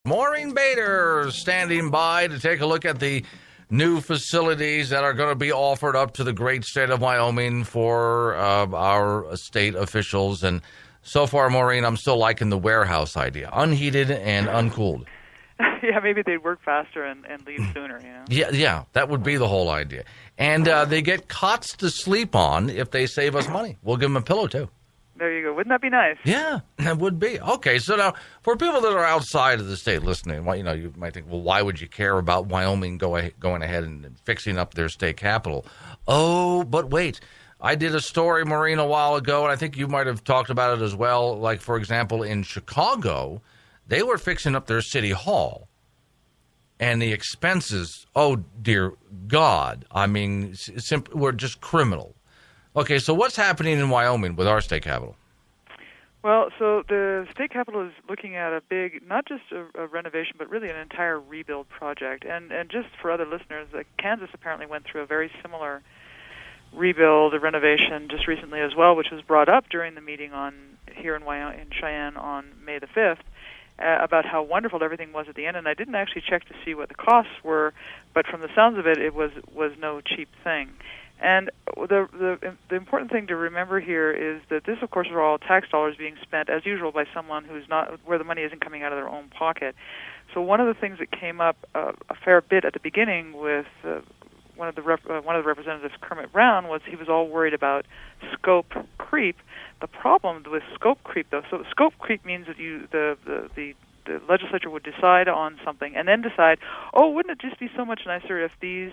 Maureen Bader standing by to take a look at the new facilities that are going to be offered up to the great state of Wyoming for our state officials. And so far, Maureen, I'm still liking the warehouse idea, unheated and uncooled. Yeah, maybe they'd work faster and leave sooner, you know? Yeah, that would be the whole idea. And they get cots to sleep on if they save us money. We'll give them a pillow, too. There you go. Wouldn't that be nice? Yeah, that would be. Okay, so now, for people that are outside of the state listening, well, you might think, well, why would you care about Wyoming going ahead and fixing up their state capital? Oh, but wait. I did a story, Maureen, a while ago, and I think you might have talked about it as well. Like, for example, in Chicago, they were fixing up their city hall. And the expenses, oh, dear God, I mean, were just criminal. Okay, so what's happening in Wyoming with our state capital? Well, so the state capital is looking at a big, not just a renovation, but really an entire rebuild project. And just for other listeners, Kansas apparently went through a very similar rebuild, a renovation just recently as well, which was brought up during the meeting here in Cheyenne on May the 5th. About how wonderful everything was at the end, and I didn't actually check to see what the costs were, but from the sounds of it, it was no cheap thing. And the important thing to remember here is that this, of course, are all tax dollars being spent, as usual, by someone who's not where the money isn't coming out of their own pocket. So one of the things that came up a fair bit at the beginning with one of the representatives, Kermit Brown, was he was all worried about scope creep. The problem with scope creep, though, so scope creep means that the legislature would decide on something and then decide, oh, wouldn't it just be so much nicer if these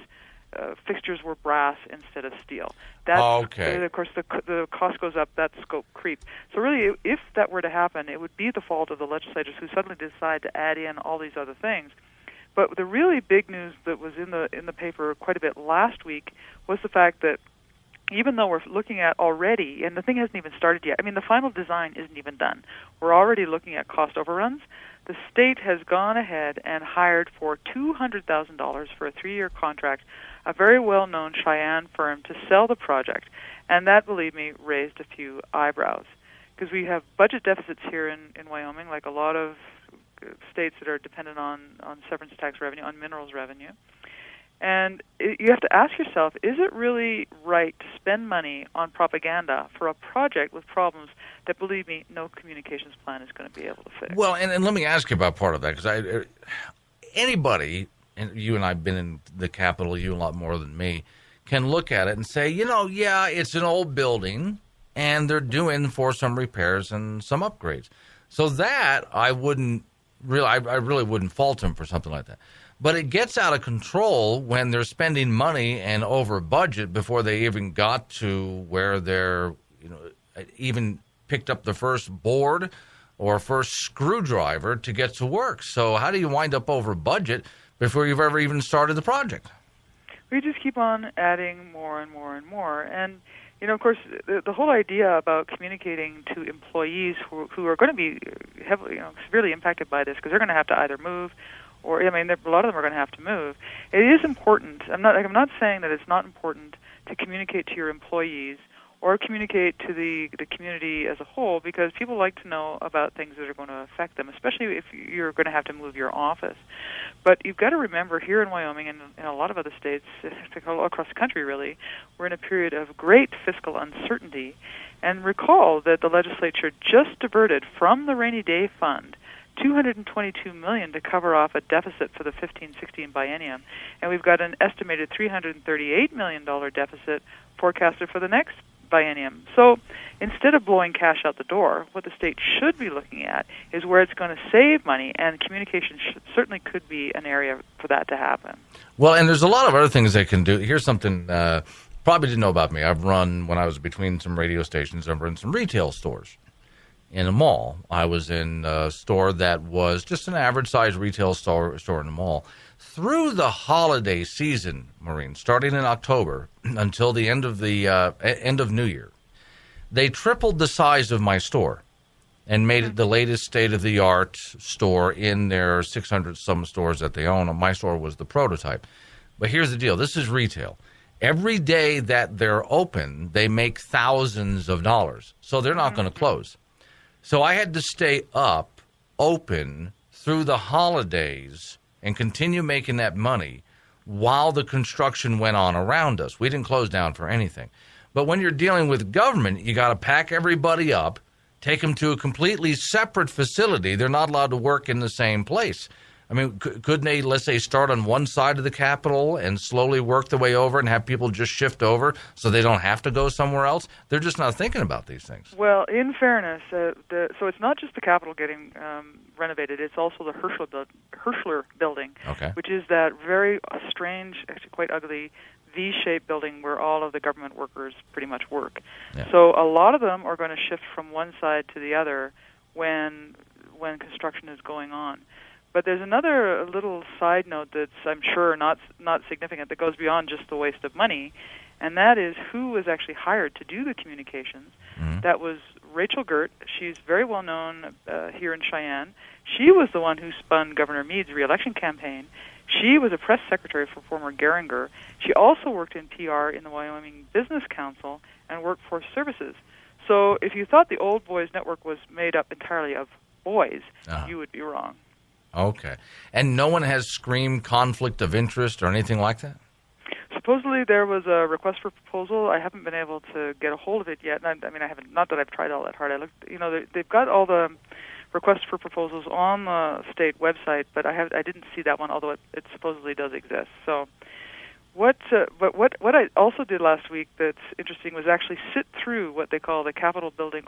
fixtures were brass instead of steel? That's, okay. Of course, the cost goes up. That's scope creep. So really, if that were to happen, it would be the fault of the legislators who suddenly decide to add in all these other things. But the really big news that was in the paper quite a bit last week was the fact that even though we're looking at already, and the thing hasn't even started yet, I mean, the final design isn't even done. We're already looking at cost overruns. The state has gone ahead and hired for $200,000 for a 3-year contract a very well-known Cheyenne firm to sell the project. And that, believe me, raised a few eyebrows. Because we have budget deficits here in Wyoming, like a lot of states that are dependent on severance tax revenue, on minerals revenue. And you have to ask yourself, is it really right to spend money on propaganda for a project with problems that, believe me, no communications plan is going to be able to fix? Well, and let me ask you about part of that, because anybody, and you and I have been in the Capitol, you a lot more than me, can look at it and say, yeah, it's an old building, and they're doing for some repairs and some upgrades. So that I really wouldn't fault them for something like that. But it gets out of control when they're spending money and over budget before they even got to where they're, even picked up the first board or first screwdriver to get to work. So how do you wind up over budget before you've ever even started the project? We just keep on adding more and more and more. And, of course, the whole idea about communicating to employees who are going to be heavily, severely impacted by this, because they're going to have to either move or, a lot of them are going to have to move. It is important. I'm not saying that it's not important to communicate to your employees or communicate to the community as a whole, because people like to know about things that are going to affect them, especially if you're going to have to move your office. But you've got to remember, here in Wyoming and in a lot of other states, all across the country really, we're in a period of great fiscal uncertainty. And recall that the legislature just diverted from the rainy day fund $222 million to cover off a deficit for the 15-16 biennium, and we've got an estimated $338 million deficit forecasted for the next biennium. So instead of blowing cash out the door, what the state should be looking at is where it's going to save money, and communication certainly could be an area for that to happen. Well, and there's a lot of other things they can do. Here's something probably didn't know about me. When I was between some radio stations, I've run some retail stores. In a mall, I was in a store that was just an average-sized retail store in a mall. Through the holiday season, Maureen, starting in October until the end of New Year, they tripled the size of my store and made it the latest state-of-the-art store in their 600-some stores that they own. My store was the prototype. But here's the deal. This is retail. Every day that they're open, they make thousands of dollars. So they're not going to close. So I had to stay open through the holidays and continue making that money while the construction went on around us. We didn't close down for anything. But when you're dealing with government, you got to pack everybody up, take them to a completely separate facility. They're not allowed to work in the same place. I mean, couldn't they, let's say, start on one side of the Capitol and slowly work their way over and have people just shift over so they don't have to go somewhere else? They're just not thinking about these things. Well, in fairness, so it's not just the Capitol getting renovated. It's also the Hirschler building, which is that very strange, actually quite ugly, V-shaped building where all of the government workers pretty much work. Yeah. So a lot of them are going to shift from one side to the other when construction is going on. But there's another little side note that's, I'm sure, not significant, that goes beyond just the waste of money, and that is who was actually hired to do the communications. Mm-hmm. That was Rachel Gert. She's very well known here in Cheyenne. She was the one who spun Governor Meade's re-election campaign. She was a press secretary for former Geringer. She also worked in PR in the Wyoming Business Council and Workforce Services. So if you thought the Old Boys Network was made up entirely of boys, you would be wrong. Okay. And no one has screamed conflict of interest or anything like that? Supposedly there was a request for proposal. I haven't been able to get a hold of it yet. I mean, I haven't. Not that I've tried all that hard. I looked. They've got all the requests for proposals on the state website, but I didn't see that one, although it supposedly does exist. So, what I also did last week that's interesting was actually sit through what they call the Capitol Building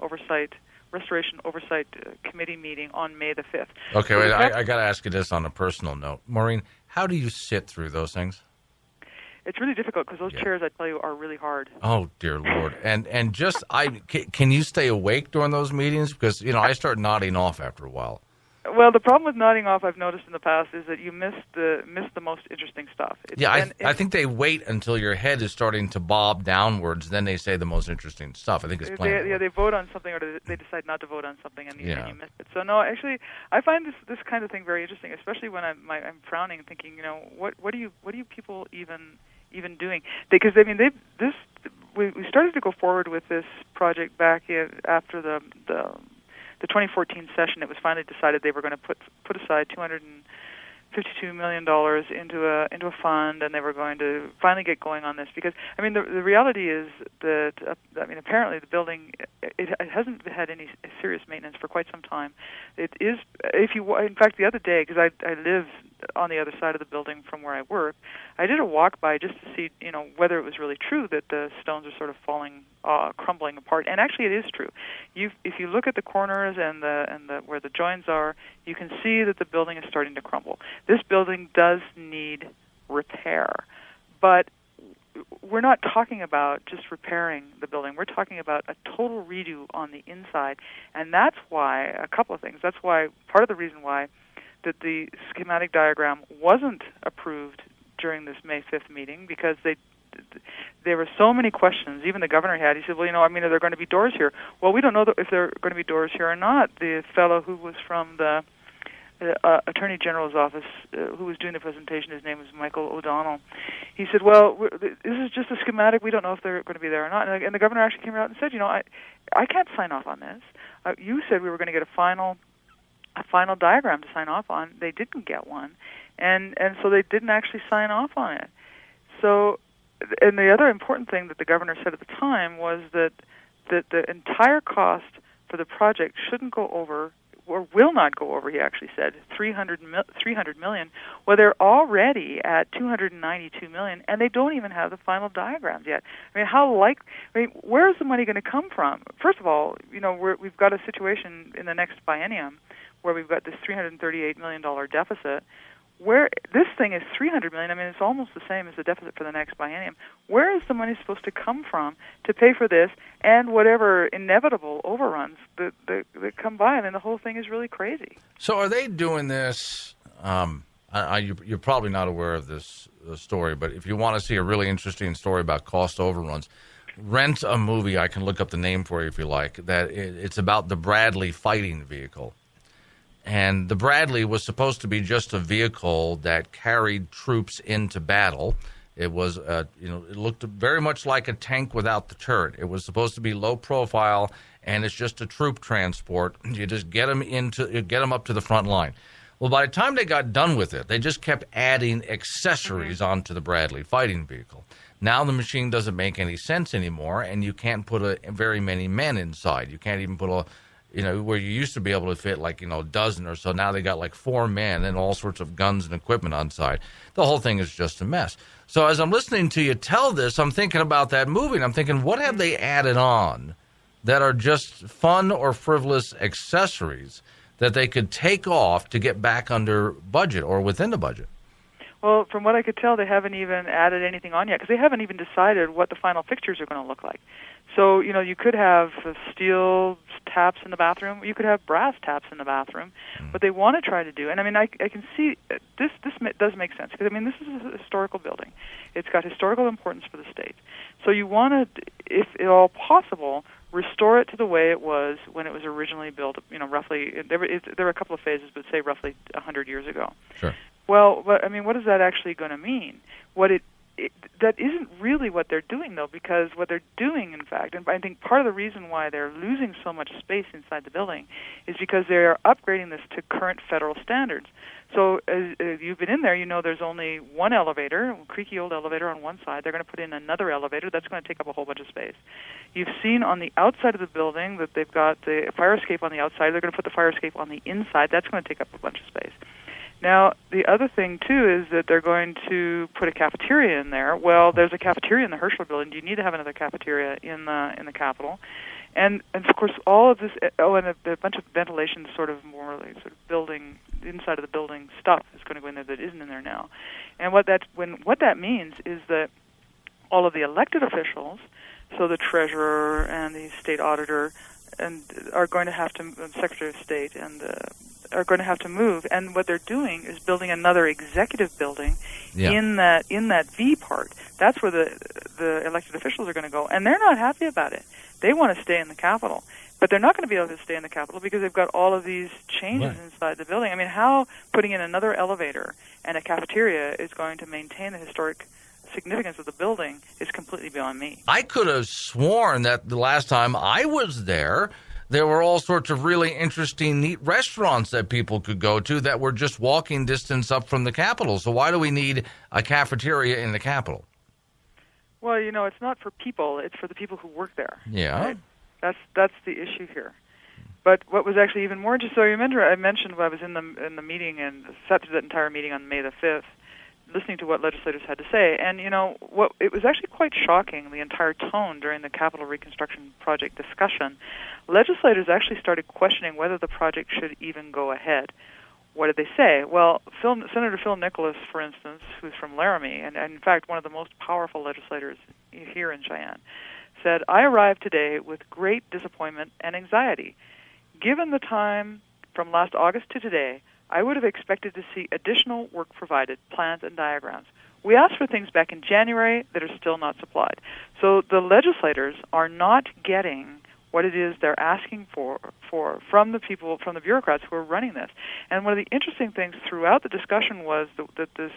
Restoration Oversight Committee meeting on May the 5th. Okay, so wait, I got to ask you this on a personal note. Maureen, how do you sit through those things? It's really difficult because those chairs, I tell you, are really hard. Oh, dear Lord. And just, can you stay awake during those meetings? Because, I start nodding off after a while. Well, the problem with nodding off, I've noticed in the past, is that you miss the most interesting stuff. I think they wait until your head is starting to bob downwards, then they say the most interesting stuff. I think it's planned. They vote on something, or they decide not to vote on something, and you miss it. So no, actually, I find this kind of thing very interesting, especially when I'm frowning and thinking, what are you people even doing? Because I mean, we started to go forward with this project back after the 2014 session. It was finally decided they were going to put aside $252 million into a fund, and they were going to finally get going on this. Because I mean, the reality is that apparently the building it hasn't had any serious maintenance for quite some time. It is, in fact, the other day, because I live on the other side of the building from where I work, I did a walk by just to see whether it was really true that the stones are sort of crumbling apart. And actually, it is true. If you look at the corners and the where the joins are, you can see that the building is starting to crumble. This building does need repair, but we're not talking about just repairing the building. We're talking about a total redo on the inside, and that's why a couple of things. That's why part of the reason why that the schematic diagram wasn't approved during this May 5th meeting, because there were so many questions. Even the governor had. He said, well, are there going to be doors here? Well, we don't know if there are going to be doors here or not. The fellow who was from the Attorney General's office, who was doing the presentation, his name was Michael O'Donnell. He said, well, this is just a schematic. We don't know if they're going to be there or not. And the governor actually came out and said, I can't sign off on this. You said we were going to get a final diagram to sign off on. They didn't get one, and so they didn't actually sign off on it. So, and the other important thing that the governor said at the time was that the entire cost for the project shouldn't go over, or will not go over, he actually said, $300 million. Well, they're already at $292 million, and they don't even have the final diagrams yet. I mean, where is the money going to come from? First of all, we've got a situation in the next biennium where we've got this $338 million deficit, where this thing is $300 million. I mean, it's almost the same as the deficit for the next biennium. Where is the money supposed to come from to pay for this and whatever inevitable overruns that come by? I mean, the whole thing is really crazy. So are they doing this? You're probably not aware of this story, but if you want to see a really interesting story about cost overruns, rent a movie. I can look up the name for you if you like. It's about the Bradley fighting vehicle. And the Bradley was supposed to be just a vehicle that carried troops into battle. It was, it looked very much like a tank without the turret. It was supposed to be low profile, and it's just a troop transport. You just get them up to the front line. Well, by the time they got done with it, they just kept adding accessories onto the Bradley fighting vehicle. Now the machine doesn't make any sense anymore, and you can't put very many men inside. You can't even put where you used to be able to fit a dozen or so. Now they got like 4 men and all sorts of guns and equipment on site. The whole thing is just a mess. So as I'm listening to you tell this, I'm thinking about that movie, and I'm thinking, what have they added on that are just fun or frivolous accessories that they could take off to get back under budget or within the budget? Well, from what I could tell, they haven't even added anything on yet because they haven't even decided what the final fixtures are going to look like. So, you could have steel taps in the bathroom. You could have brass taps in the bathroom. What they want to try to do, and I mean, I can see this does make sense because, I mean, this is a historical building. It's got historical importance for the state. So you want to, if at all possible, restore it to the way it was when it was originally built, roughly, there were a couple of phases, but say roughly 100 years ago. Sure. Well, I mean, what is that actually going to mean? That isn't really what they're doing, though, because what they're doing, in fact, and I think part of the reason why they're losing so much space inside the building is because they're upgrading this to current federal standards. So as you've been in there, there's only one elevator, a creaky old elevator on one side. They're going to put in another elevator. That's going to take up a whole bunch of space. You've seen on the outside of the building that they've got the fire escape on the outside. They're going to put the fire escape on the inside. That's going to take up a bunch of space. Now, the other thing, too, is that they're going to put a cafeteria in there. Well, there's a cafeteria in the Herschel building. Do you need to have another cafeteria in the Capitol? And of course, all of this, and a bunch of ventilation building, inside of the building stuff is going to go in there that isn't in there now. And what that means is that all of the elected officials, so the treasurer and the state auditor, and are going to have to, Secretary of State, and are going to have to move. And what they're doing is building another executive building in that V part. That's where the elected officials are going to go, and they're not happy about it. They want to stay in the Capitol, but they're not going to be able to stay in the Capitol because they've got all of these changes inside the building. I mean, how putting in another elevator and a cafeteria is going to maintain the historic significance of the building is completely beyond me. I could have sworn that the last time I was there were all sorts of really interesting, neat restaurants that people could go to that were just walking distance up from the Capitol. So why do we need a cafeteria in the Capitol? Well, it's not for people. It's for the people who work there. Yeah. Right? That's the issue here. But what was actually even more interesting, so you remember I mentioned when I was in the meeting and sat through that entire meeting on May the 5th, listening to what legislators had to say. And, it was actually quite shocking, the entire tone during the Capitol Reconstruction Project discussion. Legislators actually started questioning whether the project should even go ahead. What did they say? Well, Senator Phil Nicholas, for instance, who's from Laramie, and in fact one of the most powerful legislators here in Cheyenne, said, "I arrived today with great disappointment and anxiety. Given the time from last August to today, I would have expected to see additional work provided, plans and diagrams. We asked for things back in January that are still not supplied." So the legislators are not getting what it is they're asking for from the people, from the bureaucrats who are running this. And one of the interesting things throughout the discussion was that this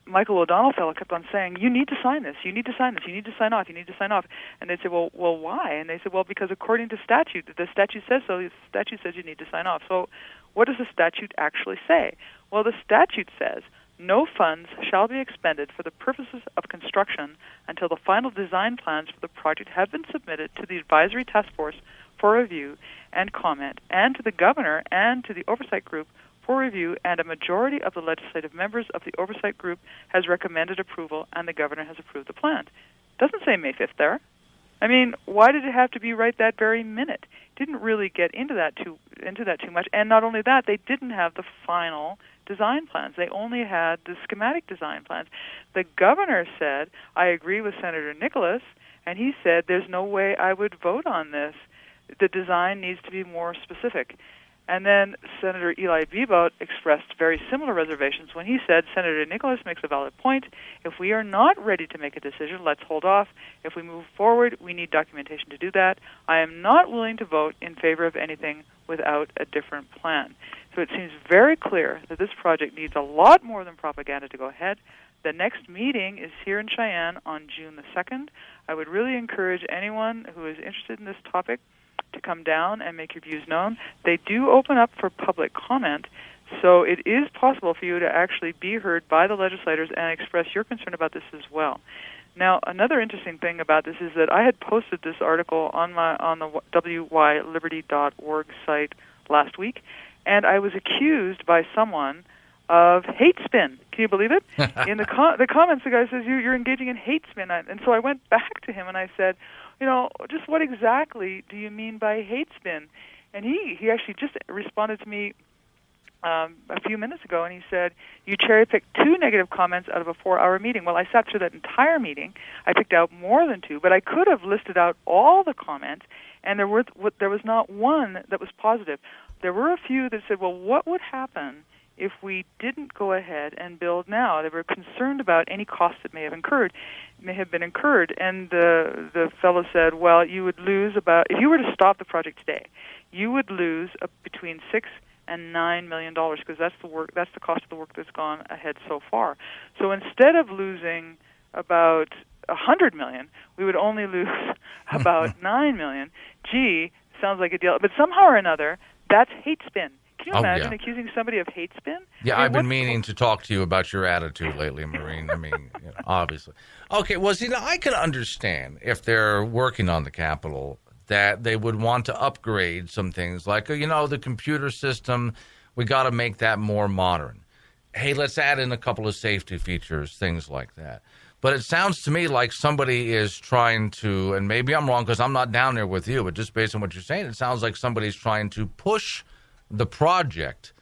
Michael O'Donnell fellow kept on saying, "You need to sign this. You need to sign this. You need to sign off. You need to sign off." And they'd say, "Well, why?" And they said, "Well, because according to statute, the statute says so. The statute says you need to sign off." So, what does the statute actually say? Well, the statute says, "No funds shall be expended for the purposes of construction until the final design plans for the project have been submitted to the advisory task force for review and comment, and to the governor and to the oversight group for review, and a majority of the legislative members of the oversight group has recommended approval, and the governor has approved the plan." Doesn't say May 5th there. I mean, why did it have to be right that very minute? Didn't really get into that too much. And not only that, they didn't have the final design plans. They only had the schematic design plans. The governor said, "I agree with Senator Nicholas," and he said, "There's no way I would vote on this. The design needs to be more specific." And then Senator Eli Bebout expressed very similar reservations when he said, "Senator Nicholas makes a valid point. If we are not ready to make a decision, let's hold off. If we move forward, we need documentation to do that. I am not willing to vote in favor of anything without a different plan." So it seems very clear that this project needs a lot more than propaganda to go ahead. The next meeting is here in Cheyenne on June the 2nd. I would really encourage anyone who is interested in this topic to come down and make your views known. They do open up for public comment, so it is possible for you to actually be heard by the legislators and express your concern about this as well. Now, another interesting thing about this is that I had posted this article on the wyliberty.org site last week, and I was accused by someone of hate spin. Can you believe it? In the comments, the guy says, you're engaging in hate spin. And so I went back to him and I said, just what exactly do you mean by hate spin? And he actually just responded to me a few minutes ago, and he said, you cherry-picked 2 negative comments out of a 4-hour meeting. Well, I sat through that entire meeting. I picked out more than 2, but I could have listed out all the comments, and there was not one that was positive. There were a few that said, well, what would happen if we didn't go ahead and build now? They were concerned about any costs that may have been incurred. And the fellow said, well, you would lose if you were to stop the project today, you would lose between $6 and $9 million, because that's the cost of the work that's gone ahead so far. So instead of losing about $100 million, we would only lose about $9 million. Gee, sounds like a deal. But somehow or another, that's hate spin. Can you imagine accusing somebody of hate spin? Yeah, I've been meaning to talk to you about your attitude lately, Maureen. I mean, obviously. Okay, well, see, now I can understand if they're working on the Capitol that they would want to upgrade some things like, the computer system. We got to make that more modern. Hey, let's add in a couple of safety features, things like that. But it sounds to me like somebody is trying to, and maybe I'm wrong because I'm not down there with you, but just based on what you're saying, it sounds like somebody's trying to push the project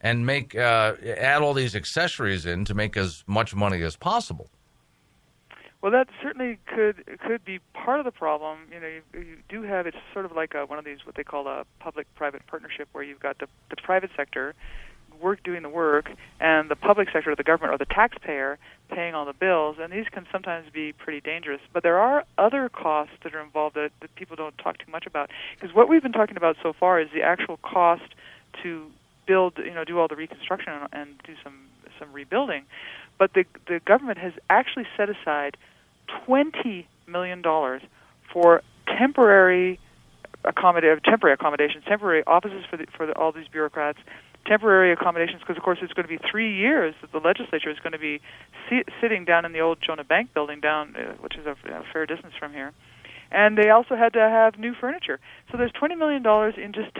and add all these accessories in to make as much money as possible. Well, that certainly could be part of the problem. You do have, it's sort of like one of these, what they call a public-private partnership, where you've got the private sector doing the work, and the public sector, the government or the taxpayer, paying all the bills, and these can sometimes be pretty dangerous. But there are other costs that are involved that people don't talk too much about, because what we've been talking about so far is the actual cost to build, do all the reconstruction and do some rebuilding. But the government has actually set aside $20 million for temporary accommodations, temporary offices for all these bureaucrats, temporary accommodations, because, of course, it's going to be 3 years that the legislature is going to be sitting down in the old Jonah Bank building which is a fair distance from here. And they also had to have new furniture. So there's $20 million in just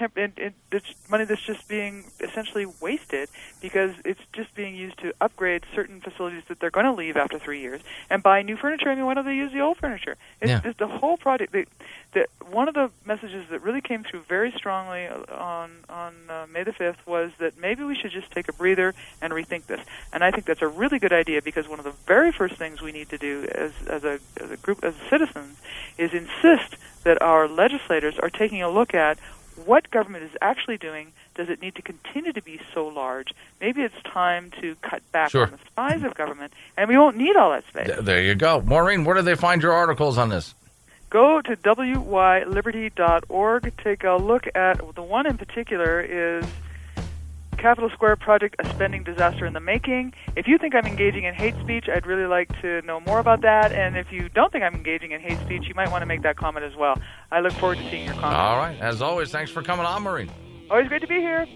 money that's just being essentially wasted, because it's just being used to upgrade certain facilities that they're going to leave after 3 years and buy new furniture. I mean, why don't they use the old furniture? It's the whole project. One of the messages that really came through very strongly on May the 5th was that maybe we should just take a breather and rethink this. And I think that's a really good idea, because one of the very first things we need to do as a group, as citizens, is insist that our legislators are taking a look at what government is actually doing. Does it need to continue to be so large? Maybe it's time to cut back on the size of government, and we won't need all that space. There you go. Maureen, where do they find your articles on this? Go to wyliberty.org. Take a look at the one in particular is Capitol Square Project, a spending disaster in the making. If you think I'm engaging in hate speech, I'd really like to know more about that. And if you don't think I'm engaging in hate speech, you might want to make that comment as well. I look forward to seeing your comment. All right. As always, thanks for coming on, Maureen. Always great to be here.